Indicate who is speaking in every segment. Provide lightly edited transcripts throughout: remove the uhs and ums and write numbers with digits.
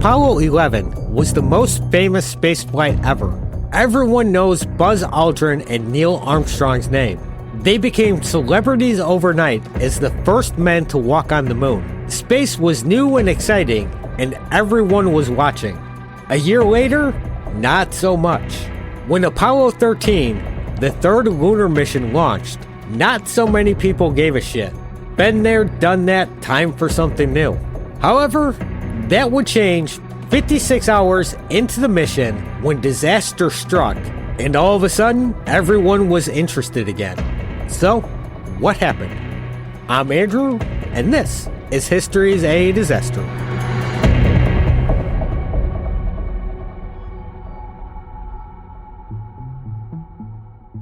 Speaker 1: Apollo 11 was the most famous spaceflight ever. Everyone knows Buzz Aldrin and Neil Armstrong's name. They became celebrities overnight as the first men to walk on the moon. Space was new and exciting, and everyone was watching. A year later, not so much. When Apollo 13, the third lunar mission, launched, not so many people gave a shit. Been there, done that, time for something new. However, that would change 56 hours into the mission when disaster struck, and all of a sudden, everyone was interested again. So, what happened? I'm Andrew, and this is History's a Disaster.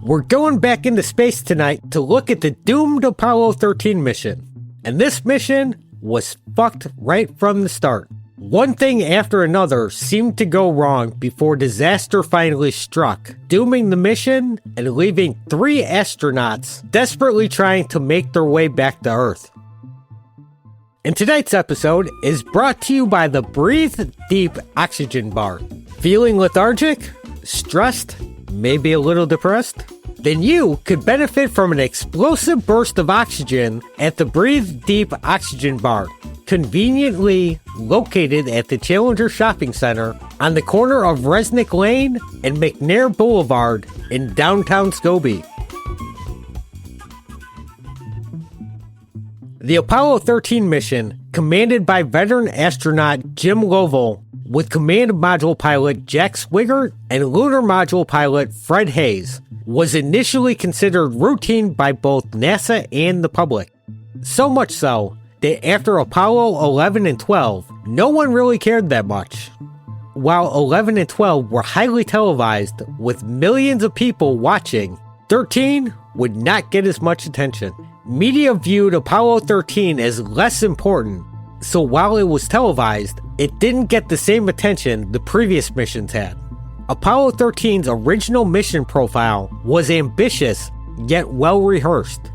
Speaker 1: We're going back into space tonight to look at the doomed Apollo 13 mission. And this mission was fucked right from the start. One thing after another seemed to go wrong before disaster finally struck, dooming the mission and leaving 3 astronauts desperately trying to make their way back to Earth. And tonight's episode is brought to you by the Breathe Deep Oxygen Bar. Feeling lethargic? Stressed? Maybe a little depressed? Then you could benefit from an explosive burst of oxygen at the Breathe Deep Oxygen Bar, conveniently located at the Challenger Shopping Center on the corner of Resnick Lane and McNair Boulevard in downtown Scobie. The Apollo 13 mission, commanded by veteran astronaut Jim Lovell, with command module pilot Jack Swigert and lunar module pilot Fred Haise, was initially considered routine by both NASA and the public. So much so that after Apollo 11 and 12, no one really cared that much. While 11 and 12 were highly televised with millions of people watching, 13 would not get as much attention. Media viewed Apollo 13 as less important, so while it was televised, it didn't get the same attention the previous missions had. Apollo 13's original mission profile was ambitious, yet well-rehearsed.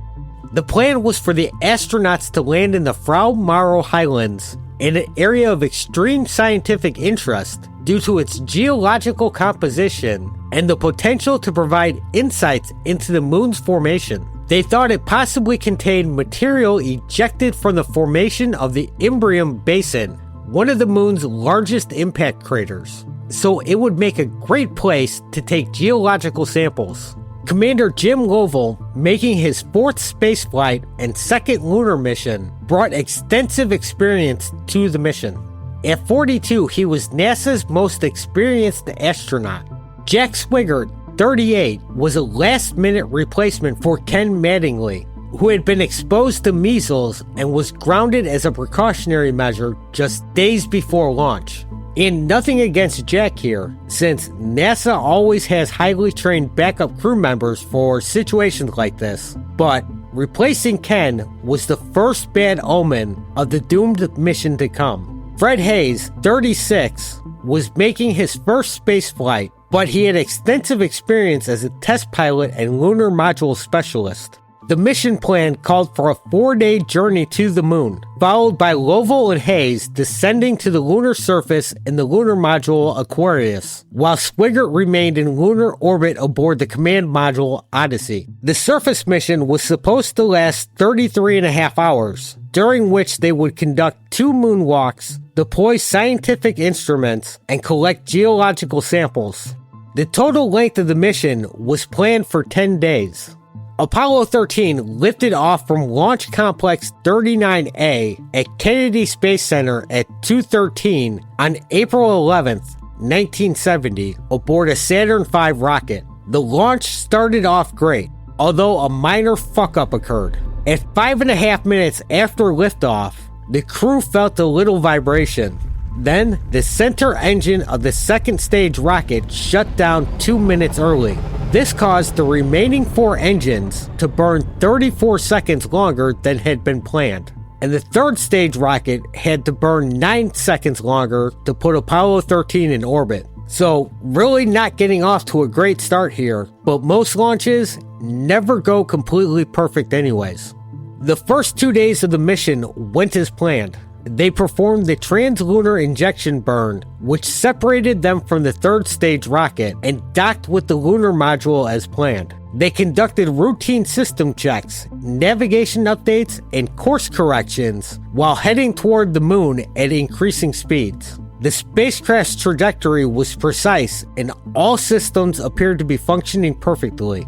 Speaker 1: The plan was for the astronauts to land in the Frau Maro Highlands, in an area of extreme scientific interest due to its geological composition and the potential to provide insights into the moon's formation. They thought it possibly contained material ejected from the formation of the Imbrium Basin, one of the moon's largest impact craters, so it would make a great place to take geological samples. Commander Jim Lovell, making his 4th spaceflight and 2nd lunar mission, brought extensive experience to the mission. At 42, he was NASA's most experienced astronaut. Jack Swigert, 38, was a last-minute replacement for Ken Mattingly, who had been exposed to measles and was grounded as a precautionary measure just days before launch. And nothing against Jack here, since NASA always has highly trained backup crew members for situations like this, but replacing Ken was the first bad omen of the doomed mission to come. Fred Haise, 36, was making his first spaceflight, but he had extensive experience as a test pilot and lunar module specialist. The mission plan called for a 4-day journey to the moon, followed by Lovell and Haise descending to the lunar surface in the lunar module Aquarius, while Swigert remained in lunar orbit aboard the command module Odyssey. The surface mission was supposed to last 33.5 hours, during which they would conduct 2 moonwalks, deploy scientific instruments, and collect geological samples. The total length of the mission was planned for 10 days. Apollo 13 lifted off from Launch Complex 39A at Kennedy Space Center at 2:13 on April 11, 1970, aboard a Saturn V rocket. The launch started off great, although a minor fuck-up occurred. At 5.5 minutes after liftoff, the crew felt a little vibration. Then, the center engine of the 2nd stage rocket shut down 2 minutes early. This caused the remaining 4 engines to burn 34 seconds longer than had been planned. And the 3rd stage rocket had to burn 9 seconds longer to put Apollo 13 in orbit. So, really not getting off to a great start here, but most launches never go completely perfect anyways. The first 2 days of the mission went as planned. they performed the translunar injection burn, which separated them from the third stage rocket and docked with the lunar module as planned. They conducted routine system checks, navigation updates, and course corrections while heading toward the moon at increasing speeds. The spacecraft's trajectory was precise and all systems appeared to be functioning perfectly.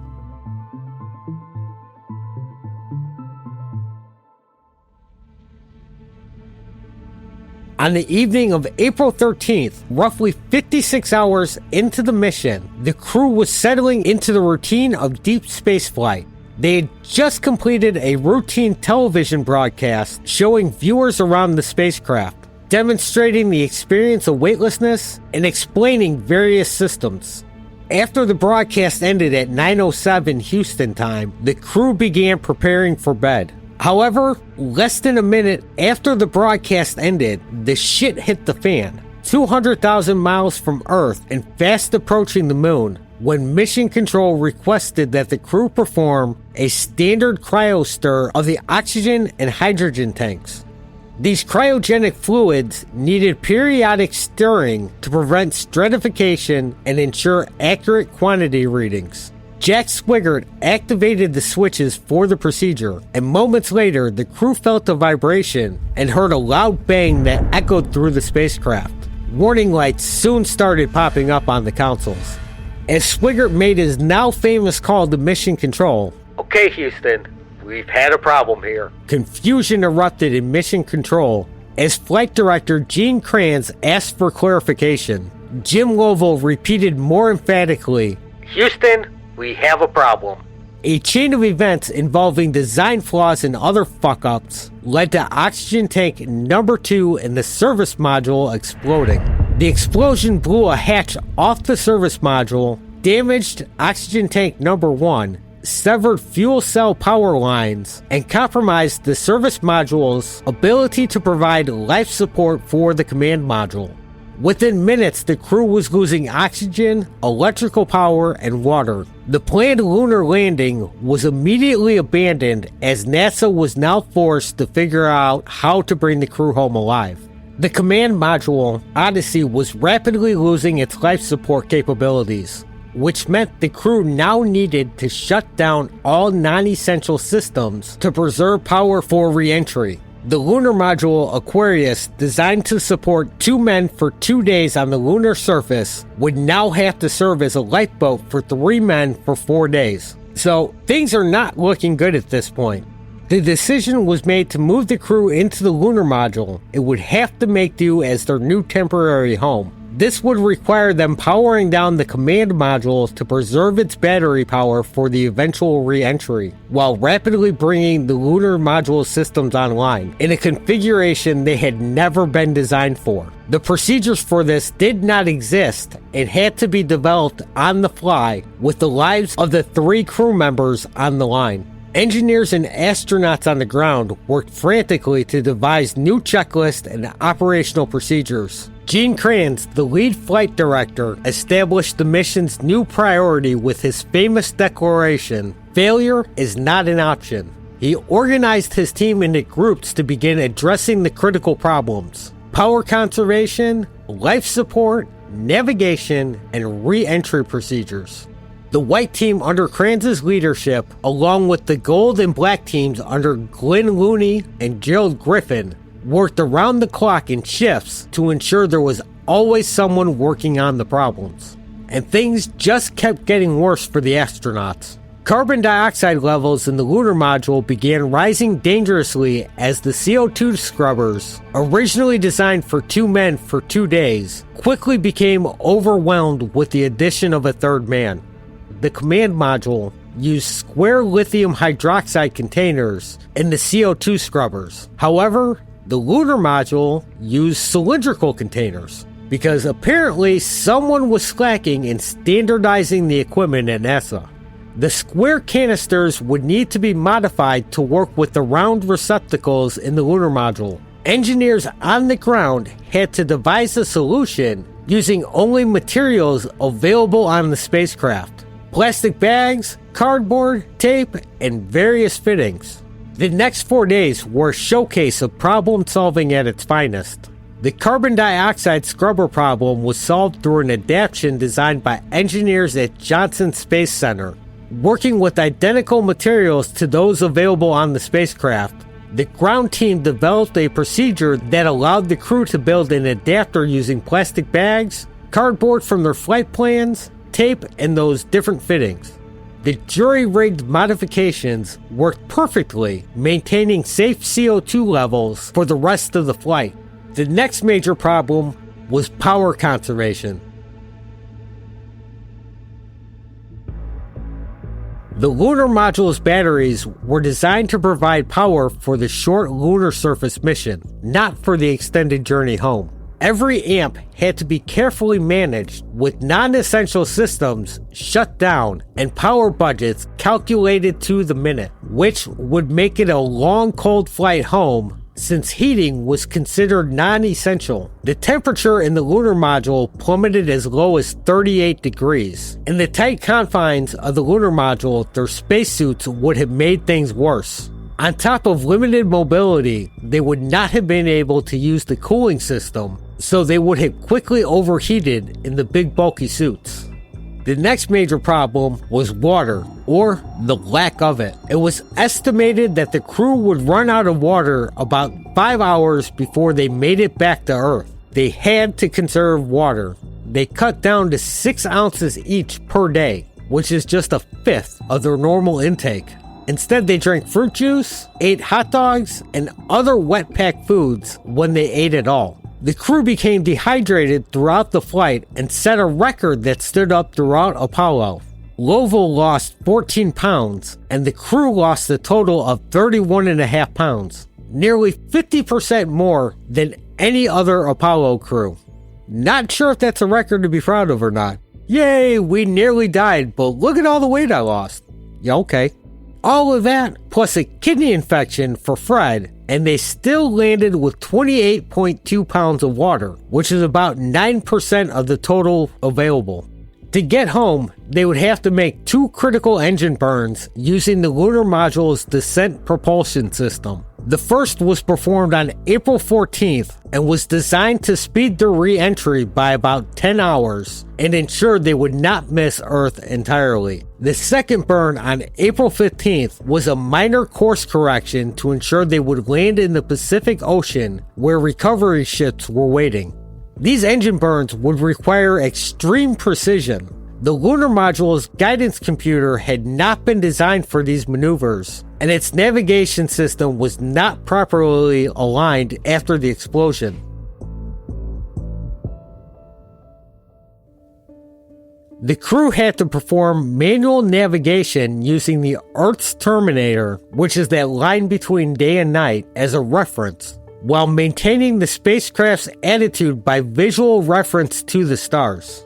Speaker 1: On the evening of April 13th, roughly 56 hours into the mission, the crew was settling into the routine of deep spaceflight. They had just completed a routine television broadcast showing viewers around the spacecraft, demonstrating the experience of weightlessness and explaining various systems. After the broadcast ended at 9:07 Houston time, the crew began preparing for bed. However, less than a minute after the broadcast ended, the shit hit the fan. 200,000 miles from Earth and fast approaching the moon, when Mission Control requested that the crew perform a standard cryostir of the oxygen and hydrogen tanks. These cryogenic fluids needed periodic stirring to prevent stratification and ensure accurate quantity readings. Jack Swigert activated the switches for the procedure, and moments later the crew felt a vibration and heard a loud bang that echoed through the spacecraft. Warning lights soon started popping up on the consoles. As Swigert made his now famous call to Mission Control, "Okay, Houston, we've had a problem here," confusion erupted in Mission Control as Flight Director Gene Kranz asked for clarification. Jim Lovell repeated more emphatically, "Houston, we have a problem." A chain of events involving design flaws and other fuck-ups led to oxygen tank number 2 and the service module exploding. The explosion blew a hatch off the service module, damaged oxygen tank number 1, severed fuel cell power lines, and compromised the service module's ability to provide life support for the command module. Within minutes, the crew was losing oxygen, electrical power, and water. The planned lunar landing was immediately abandoned as NASA was now forced to figure out how to bring the crew home alive. The command module, Odyssey, was rapidly losing its life support capabilities, which meant the crew now needed to shut down all non-essential systems to preserve power for reentry. The lunar module Aquarius, designed to support 2 men for 2 days on the lunar surface, would now have to serve as a lifeboat for 3 men for 4 days. So things are not looking good at this point. The decision was made to move the crew into the lunar module. It would have to make do as their new temporary home. This would require them powering down the command module to preserve its battery power for the eventual re-entry, while rapidly bringing the lunar module systems online, in a configuration they had never been designed for. The procedures for this did not exist and had to be developed on the fly, with the lives of the 3 crew members on the line. Engineers and astronauts on the ground worked frantically to devise new checklists and operational procedures. Gene Kranz, the lead flight director, established the mission's new priority with his famous declaration, "Failure is not an option." He organized his team into groups to begin addressing the critical problems: power conservation, life support, navigation, and re-entry procedures. The white team under Kranz's leadership, along with the gold and black teams under Glenn Looney and Gerald Griffin, worked around the clock in shifts to ensure there was always someone working on the problems. And things just kept getting worse for the astronauts. Carbon dioxide levels in the lunar module began rising dangerously as the CO2 scrubbers, originally designed for 2 men for 2 days, quickly became overwhelmed with the addition of a 3rd man. The command module used square lithium hydroxide containers in the CO2 scrubbers. However, the lunar module used cylindrical containers because apparently someone was slacking in standardizing the equipment at NASA. The square canisters would need to be modified to work with the round receptacles in the lunar module. Engineers on the ground had to devise a solution using only materials available on the spacecraft: plastic bags, cardboard, tape, and various fittings. The next 4 days were a showcase of problem solving at its finest. The carbon dioxide scrubber problem was solved through an adaptation designed by engineers at Johnson Space Center. Working with identical materials to those available on the spacecraft, the ground team developed a procedure that allowed the crew to build an adapter using plastic bags, cardboard from their flight plans, tape, and those different fittings. The jury-rigged modifications worked perfectly, maintaining safe CO2 levels for the rest of the flight. The next major problem was power conservation. The lunar module's batteries were designed to provide power for the short lunar surface mission, not for the extended journey home. Every amp had to be carefully managed, with non-essential systems shut down and power budgets calculated to the minute, which would make it a long cold flight home since heating was considered non-essential. The temperature in the lunar module plummeted as low as 38 degrees. In the tight confines of the lunar module, their spacesuits would have made things worse. On top of limited mobility, they would not have been able to use the cooling system, so they would have quickly overheated in the big bulky suits. The next major problem was water, or the lack of it. It was estimated that the crew would run out of water about 5 hours before they made it back to Earth. They had to conserve water. They cut down to 6 ounces each per day, which is just a fifth of their normal intake. Instead, they drank fruit juice, ate hot dogs, and other wet pack foods when they ate at all. The crew became dehydrated throughout the flight and set a record that stood up throughout Apollo. Lovell lost 14 pounds, and the crew lost a total of 31.5 pounds, nearly 50% more than any other Apollo crew. Not sure if that's a record to be proud of or not. Yay, we nearly died, but look at all the weight I lost. Yeah, okay. All of that, plus a kidney infection for Fred, and they still landed with 28.2 pounds of water, which is about 9% of the total available. To get home, they would have to make 2 critical engine burns using the lunar module's descent propulsion system. The first was performed on April 14th and was designed to speed their re-entry by about 10 hours and ensure they would not miss Earth entirely. The second burn on April 15th was a minor course correction to ensure they would land in the Pacific Ocean where recovery ships were waiting. These engine burns would require extreme precision. The lunar module's guidance computer had not been designed for these maneuvers, and its navigation system was not properly aligned after the explosion. The crew had to perform manual navigation using the Earth's terminator, which is that line between day and night, as a reference, while maintaining the spacecraft's attitude by visual reference to the stars.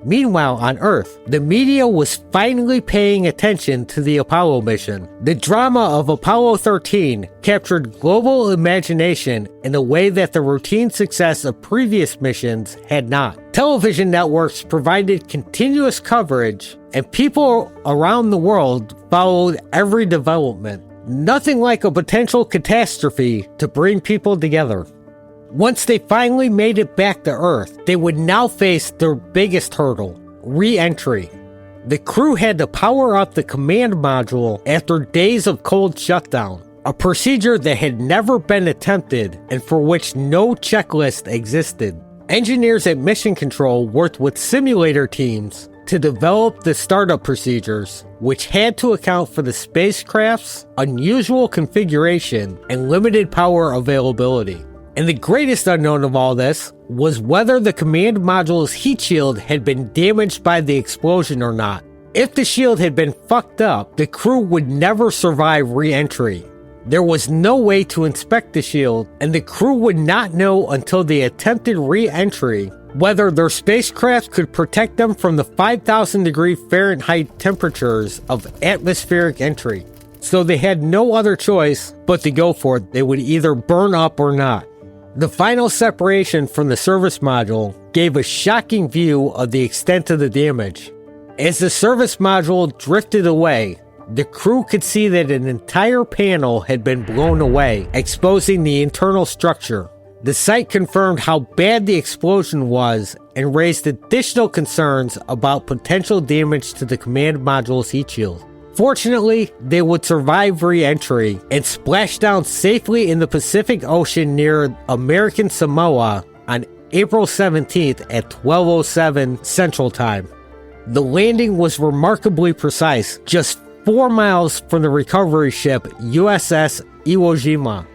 Speaker 1: Meanwhile, on Earth, the media was finally paying attention to the Apollo mission. The drama of Apollo 13 captured global imagination in a way that the routine success of previous missions had not. Television networks provided continuous coverage, and people around the world followed every development. Nothing like a potential catastrophe to bring people together. Once they finally made it back to Earth, they would now face their biggest hurdle, re-entry. The crew had to power up the command module after days of cold shutdown, a procedure that had never been attempted and for which no checklist existed. Engineers at Mission Control worked with simulator teams to develop the startup procedures, which had to account for the spacecraft's unusual configuration and limited power availability. And the greatest unknown of all this was whether the command module's heat shield had been damaged by the explosion or not. If the shield had been fucked up, the crew would never survive re-entry. There was no way to inspect the shield, and the crew would not know until they attempted re-entry whether their spacecraft could protect them from the 5,000 degree Fahrenheit temperatures of atmospheric entry. So they had no other choice but to go for it. They would either burn up or not. The final separation from the service module gave a shocking view of the extent of the damage. As the service module drifted away, the crew could see that an entire panel had been blown away, exposing the internal structure. The sight confirmed how bad the explosion was and raised additional concerns about potential damage to the command module's heat shield. Fortunately, they would survive re-entry and splash down safely in the Pacific Ocean near American Samoa on April 17th at 12:07 Central Time. The landing was remarkably precise, just 4 miles from the recovery ship USS Iwo Jima.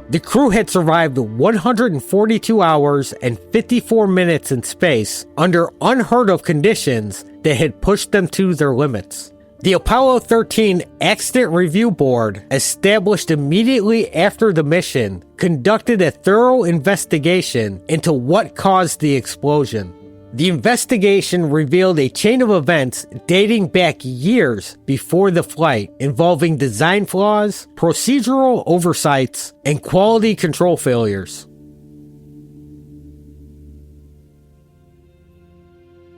Speaker 1: The crew had survived 142 hours and 54 minutes in space under unheard of conditions that had pushed them to their limits. The Apollo 13 Accident Review Board, established immediately after the mission, conducted a thorough investigation into what caused the explosion. The investigation revealed a chain of events dating back years before the flight, involving design flaws, procedural oversights, and quality control failures.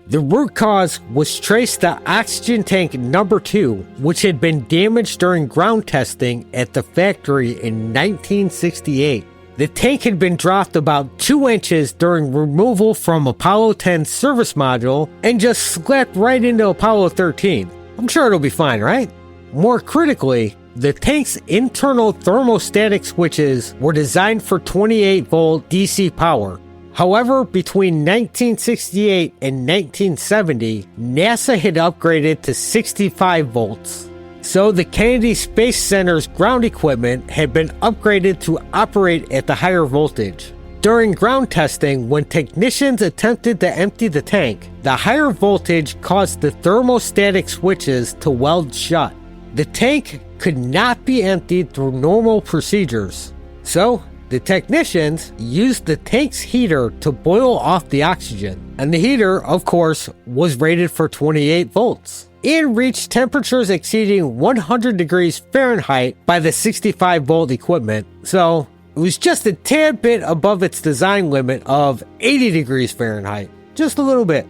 Speaker 1: The root cause was traced to oxygen tank number 2, which had been damaged during ground testing at the factory in 1968. The tank had been dropped about 2 inches during removal from Apollo 10's service module and just slapped right into Apollo 13. I'm sure it'll be fine, right? More critically, the tank's internal thermostatic switches were designed for 28-volt DC power. However, between 1968 and 1970, NASA had upgraded to 65 volts. So the Kennedy Space Center's ground equipment had been upgraded to operate at the higher voltage. During ground testing, when technicians attempted to empty the tank, the higher voltage caused the thermostatic switches to weld shut. The tank could not be emptied through normal procedures. So the technicians used the tank's heater to boil off the oxygen. And the heater, of course, was rated for 28 volts. And reached temperatures exceeding 100 degrees Fahrenheit by the 65 volt equipment, so it was just a tad bit above its design limit of 80 degrees Fahrenheit, just a little bit.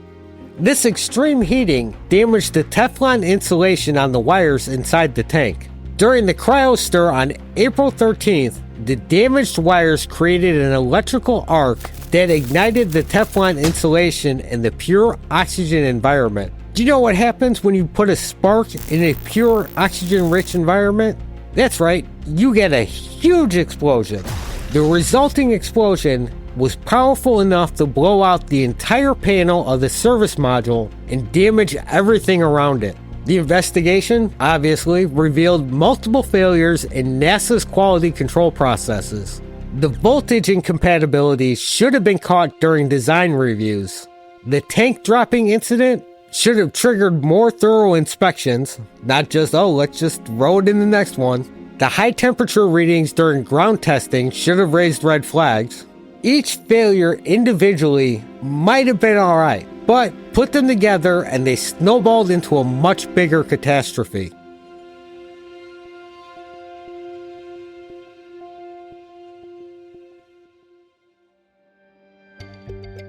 Speaker 1: This extreme heating damaged the Teflon insulation on the wires inside the tank. During the cryostir on April 13th, the damaged wires created an electrical arc that ignited the Teflon insulation in the pure oxygen environment. Do you know what happens when you put a spark in a pure oxygen-rich environment? That's right, you get a huge explosion. The resulting explosion was powerful enough to blow out the entire panel of the service module and damage everything around it. The investigation, obviously, revealed multiple failures in NASA's quality control processes. The voltage incompatibilities should have been caught during design reviews. The tank dropping incident should have triggered more thorough inspections, not just, let's just throw it in the next one. The high temperature readings during ground testing should have raised red flags. Each failure individually might have been alright, but put them together and they snowballed into a much bigger catastrophe.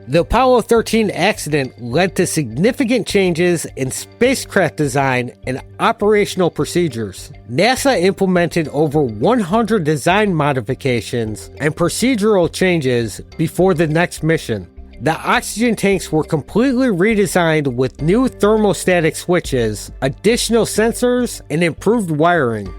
Speaker 1: The Apollo 13 accident led to significant changes in spacecraft design and operational procedures. NASA implemented over 100 design modifications and procedural changes before the next mission. The oxygen tanks were completely redesigned with new thermostatic switches, additional sensors, and improved wiring.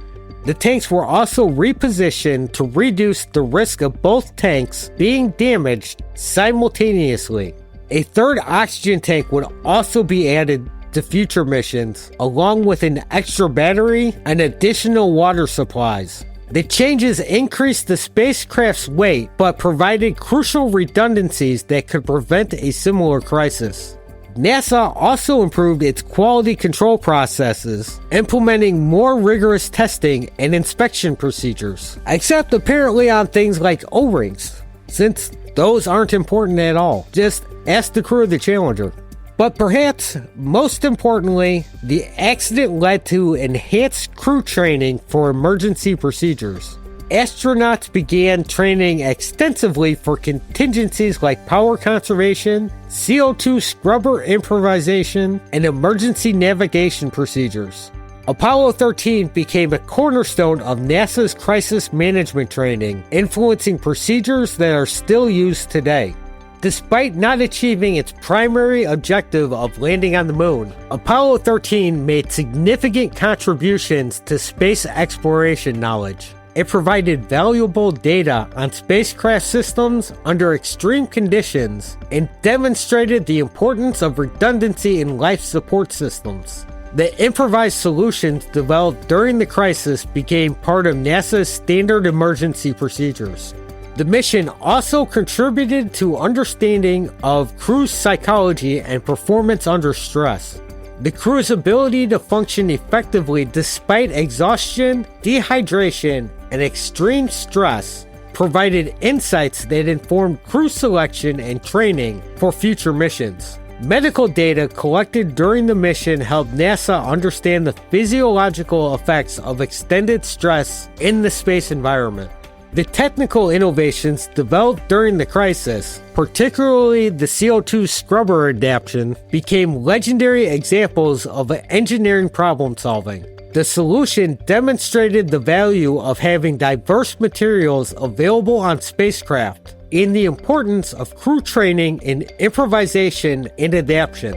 Speaker 1: The tanks were also repositioned to reduce the risk of both tanks being damaged simultaneously. A third oxygen tank would also be added to future missions, along with an extra battery and additional water supplies. The changes increased the spacecraft's weight, but provided crucial redundancies that could prevent a similar crisis. NASA also improved its quality control processes, implementing more rigorous testing and inspection procedures, except apparently on things like O-rings, since those aren't important at all. Just ask the crew of the Challenger. But perhaps most importantly, the accident led to enhanced crew training for emergency procedures. Astronauts began training extensively for contingencies like power conservation, CO2 scrubber improvisation, and emergency navigation procedures. Apollo 13 became a cornerstone of NASA's crisis management training, influencing procedures that are still used today. Despite not achieving its primary objective of landing on the moon, Apollo 13 made significant contributions to space exploration knowledge. It provided valuable data on spacecraft systems under extreme conditions and demonstrated the importance of redundancy in life support systems. The improvised solutions developed during the crisis became part of NASA's standard emergency procedures. The mission also contributed to understanding of crew's psychology and performance under stress. The crew's ability to function effectively despite exhaustion, dehydration, and extreme stress provided insights that informed crew selection and training for future missions. Medical data collected during the mission helped NASA understand the physiological effects of extended stress in the space environment. The technical innovations developed during the crisis, particularly the CO2 scrubber adaptation, became legendary examples of engineering problem solving. The solution demonstrated the value of having diverse materials available on spacecraft and the importance of crew training in improvisation and adaptation.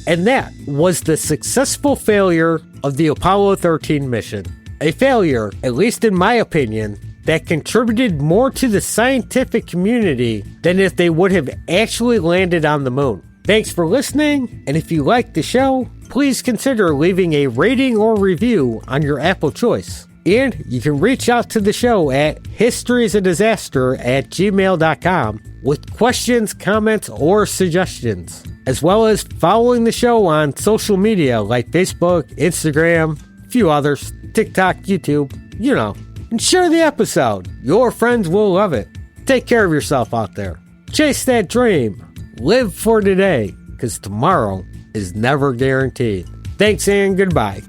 Speaker 1: And that was the successful failure of the Apollo 13 mission. A failure, at least in my opinion, that contributed more to the scientific community than if they would have actually landed on the moon. Thanks for listening, and if you liked the show, please consider leaving a rating or review on your Apple choice. And you can reach out to the show at historyisadisaster@gmail.com with questions, comments, or suggestions, as well as following the show on social media like Facebook, Instagram, a few others, TikTok, YouTube, and share the episode. Your friends will love it. Take care of yourself out there. Chase that dream. Live for today, because tomorrow is never guaranteed. Thanks and goodbye.